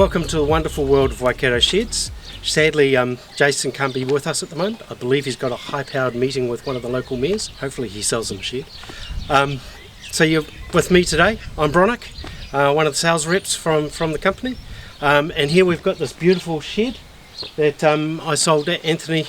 Welcome to the wonderful world of Waikato Sheds. Sadly, Jason can't be with us at the moment. I believe he's got a high-powered meeting with one of the local mayors. Hopefully he sells them a shed. So you're with me today. I'm Bronick, one of the sales reps from the company. And here we've got this beautiful shed that I sold to Anthony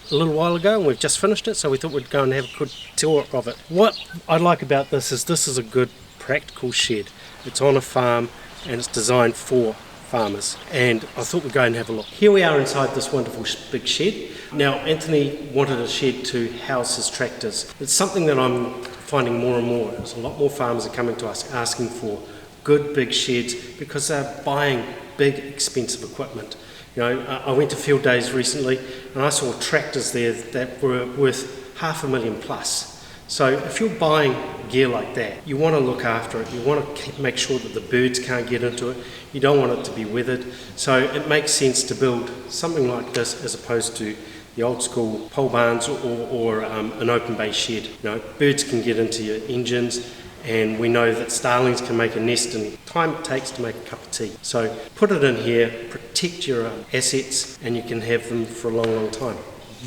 a little while ago, and we've just finished it, so we thought we'd go and have a good tour of it. What I like about this is a good practical shed. It's on a farm and it's designed for farmers, and I thought we'd go and have a look. Here we are inside this wonderful big shed. Now Anthony wanted a shed to house his tractors. It's something that I'm finding more and more. There's a lot more farmers are coming to us asking for good big sheds because they're buying big expensive equipment. You know, I went to field days recently and I saw tractors there that were worth $500,000 plus. So if you're buying gear like that, you want to look after it. You want to make sure that the birds can't get into it. You don't want it to be weathered. So it makes sense to build something like this as opposed to the old school pole barns or an open bay shed. You know, birds can get into your engines, and we know that starlings can make a nest in the time it takes to make a cup of tea. So put it in here, protect your assets, and you can have them for a long, long time,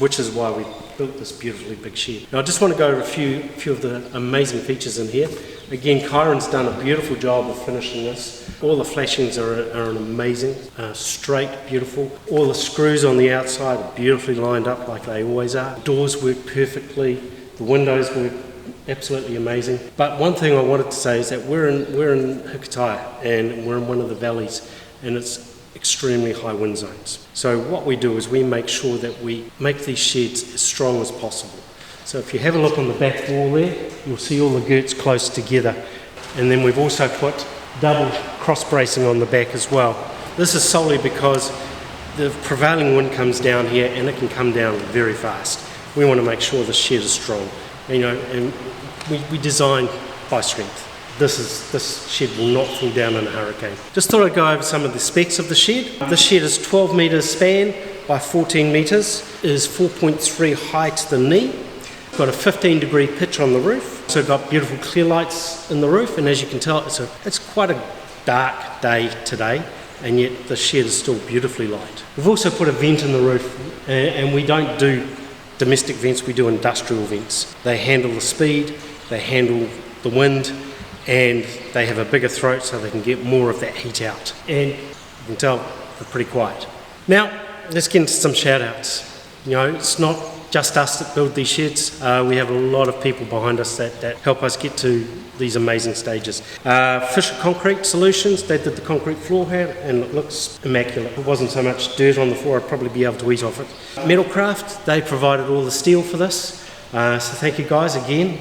which is why we built this beautifully big shed. Now I just want to go over a few of the amazing features in here. Again, Kyron's done a beautiful job of finishing this. All the flashings are amazing, straight, beautiful. All the screws on the outside are beautifully lined up like they always are. Doors work perfectly. The windows work absolutely amazing. But one thing I wanted to say is that we're in Hikataya, and we're in one of the valleys, and it's extremely high wind zones. So what we do is we make sure that we make these sheds as strong as possible. So if you have a look on the back wall there, you'll see all the girts close together. And then we've also put double cross bracing on the back as well. This is solely because the prevailing wind comes down here and it can come down very fast. We want to make sure the shed is strong. You know, and we design by strength. This shed will not fall down in a hurricane. Just thought I'd go over some of the specs of the shed. This shed is 12 metres span by 14 metres, is 4.3 high to the knee. Got a 15-degree pitch on the roof. So got beautiful clear lights in the roof, and as you can tell, it's quite a dark day today, and yet the shed is still beautifully light. We've also put a vent in the roof, and we don't do domestic vents, we do industrial vents. They handle the speed, they handle the wind, and they have a bigger throat so they can get more of that heat out. And you can tell they're pretty quiet. Now, let's get into some shout outs. You know, it's not just us that build these sheds. We have a lot of people behind us that help us get to these amazing stages. Fisher Concrete Solutions, they did the concrete floor here and it looks immaculate. If it wasn't so much dirt on the floor, I'd probably be able to eat off it. Metalcraft, they provided all the steel for this. So thank you guys again.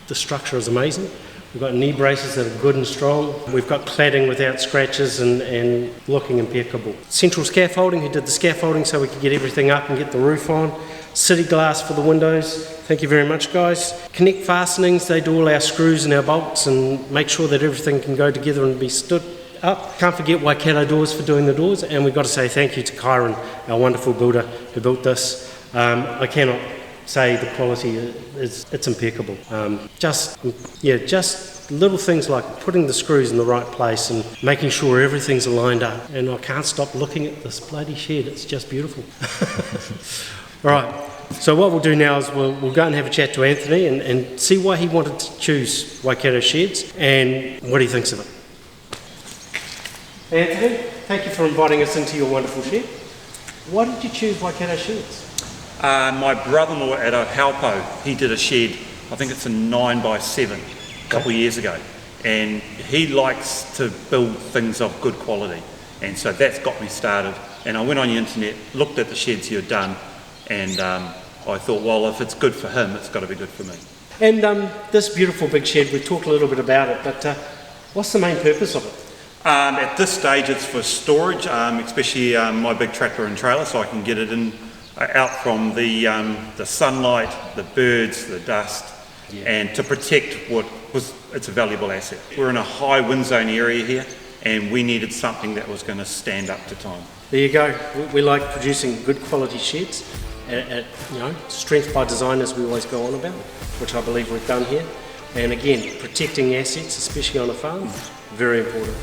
The structure is amazing. We've got knee braces that are good and strong. We've got cladding without scratches and looking impeccable. Central Scaffolding, who did the scaffolding so we could get everything up and get the roof on. City Glass for the windows. Thank you very much, guys. Connect Fastenings, they do all our screws and our bolts and make sure that everything can go together and be stood up. Can't forget Waikato Doors for doing the doors, and we've got to say thank you to Kyron, our wonderful builder who built this. I cannot say the quality it's impeccable. Just little things like putting the screws in the right place and making sure everything's aligned up. And I can't stop looking at this bloody shed. It's just beautiful. All right. So what we'll do now is we'll go and have a chat to Anthony and see why he wanted to choose Waikato Sheds and what he thinks of it. Anthony, thank you for inviting us into your wonderful shed. Why did you choose Waikato Sheds? My brother-in-law at Ohaupo, he did a shed, I think it's a 9x7, a couple of years ago, and he likes to build things of good quality, and so that's got me started. And I went on the internet, looked at the sheds he had done, and I thought, well, if it's good for him, it's got to be good for me. And this beautiful big shed, we talked a little bit about it, but what's the main purpose of it? At this stage it's for storage, especially my big tractor and trailer, so I can get it in out from the sunlight, the birds, the dust, and to protect it's a valuable asset. We're in a high wind zone area here, and we needed something that was going to stand up to time. There you go. We like producing good quality sheds at strength by design, as we always go on about, which I believe we've done here. And again, protecting assets, especially on a farm, very important.